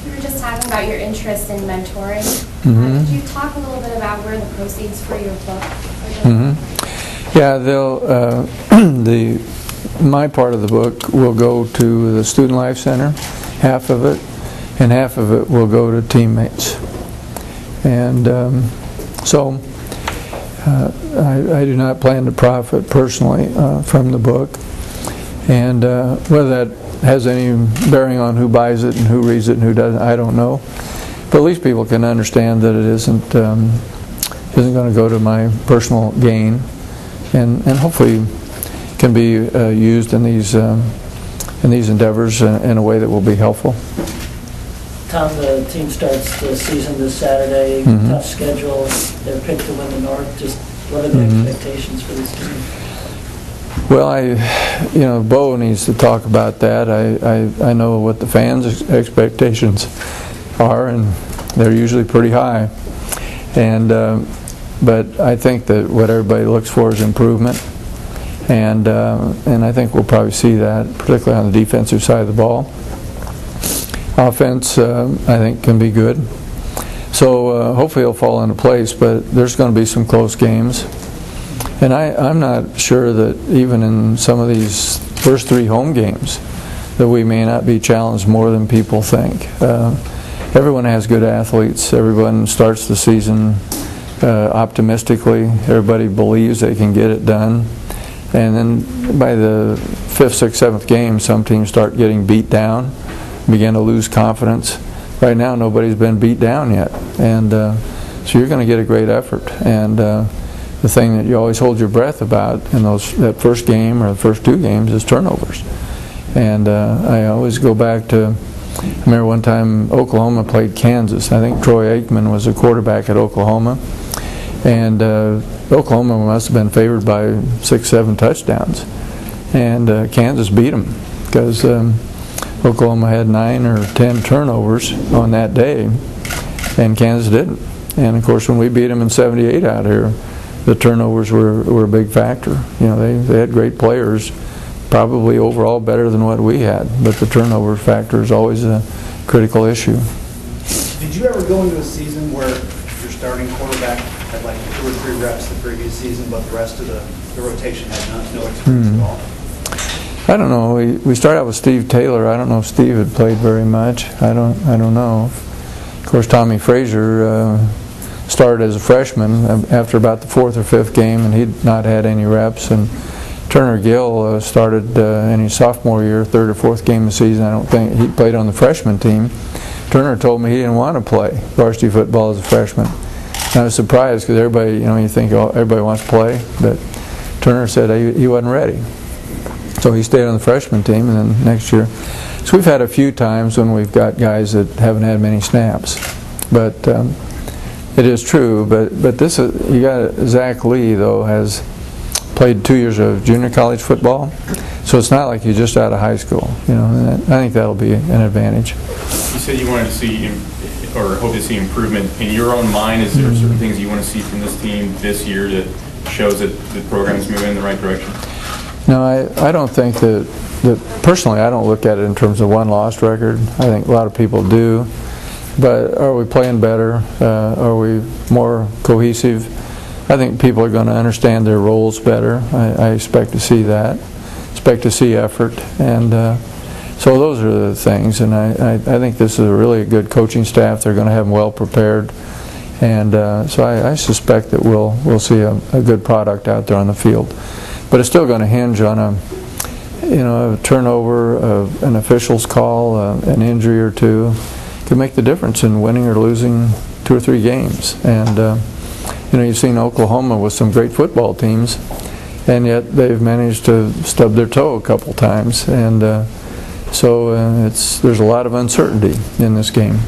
You were just talking about your interest in mentoring. Mm-hmm. Could you talk a little bit about where the proceeds for your book are Mm-hmm. going? Yeah, they'll my part of the book will go to the Student Life Center, half of it, and half of it will go to teammates. And so I do not plan to profit personally from the book. And whether that has any bearing on who buys it and who reads it and who doesn't, I don't know. But at least people can understand that it isn't going to go to my personal gain, and hopefully can be used in these endeavors in a way that will be helpful. Tom, the team starts the season this Saturday. Mm-hmm. Tough schedule. They're picked to win the North. Just what are the expectations for this team? Well, Bo needs to talk about that. I know what the fans' expectations are, and they're usually pretty high. And but I think that what everybody looks for is improvement, and I think we'll probably see that, particularly on the defensive side of the ball. Offense, I think, can be good. So hopefully it'll fall into place, but there's going to be some close games. And I'm not sure that even in some of these first three home games that we may not be challenged more than people think. Everyone has good athletes. Everyone starts the season optimistically. Everybody believes they can get it done. And then by the 5th, 6th, 7th game, some teams start getting beat down, begin to lose confidence. Right now, nobody's been beat down yet. And so you're going to get a great effort. And the thing that you always hold your breath about in that first game or the first two games is turnovers. And I always go back to, I remember one time Oklahoma played Kansas. I think Troy Aikman was the quarterback at Oklahoma. And Oklahoma must have been favored by 6, 7 touchdowns. And Kansas beat them because Oklahoma had 9 or 10 turnovers on that day, and Kansas didn't. And of course, when we beat them in '78 out here, the turnovers were a big factor. They had great players, probably overall better than what we had, but the turnover factor is always a critical issue. Did you ever go into a season where your starting quarterback had like 2 or 3 reps the previous season, but the rest of the rotation had no experience at all? I don't know. We started out with Steve Taylor. I don't know if Steve had played very much. I don't know. Of course, Tommy Frazier started as a freshman after about the 4th or 5th game, and he'd not had any reps. And Turner Gill started in his sophomore year, 3rd or 4th game of the season. I don't think he played on the freshman team. Turner told me he didn't want to play varsity football as a freshman. And I was surprised because everybody, you think everybody wants to play, but Turner said he wasn't ready. So he stayed on the freshman team, and then next year. So we've had a few times when we've got guys that haven't had many snaps, but it is true. But this you got Zach Lee though has played 2 years of junior college football, so it's not like you're just out of high school. And I think that'll be an advantage. You said you wanted to see or hope to see improvement in your own mind. Is there certain things you want to see from this team this year that shows that the program is moving in the right direction? No, I don't think that personally I don't look at it in terms of one-loss record. I think a lot of people do. But are we playing better? Are we more cohesive? I think people are going to understand their roles better. I expect to see that. Expect to see effort. And so those are the things. And I think this is a really good coaching staff. They're going to have them well prepared. And so I suspect that we'll see a good product out there on the field. But it's still going to hinge on a turnover, an official's call, an injury or two. Could make the difference in winning or losing 2 or 3 games. And you've seen Oklahoma with some great football teams, and yet they've managed to stub their toe a couple times. And so there's a lot of uncertainty in this game.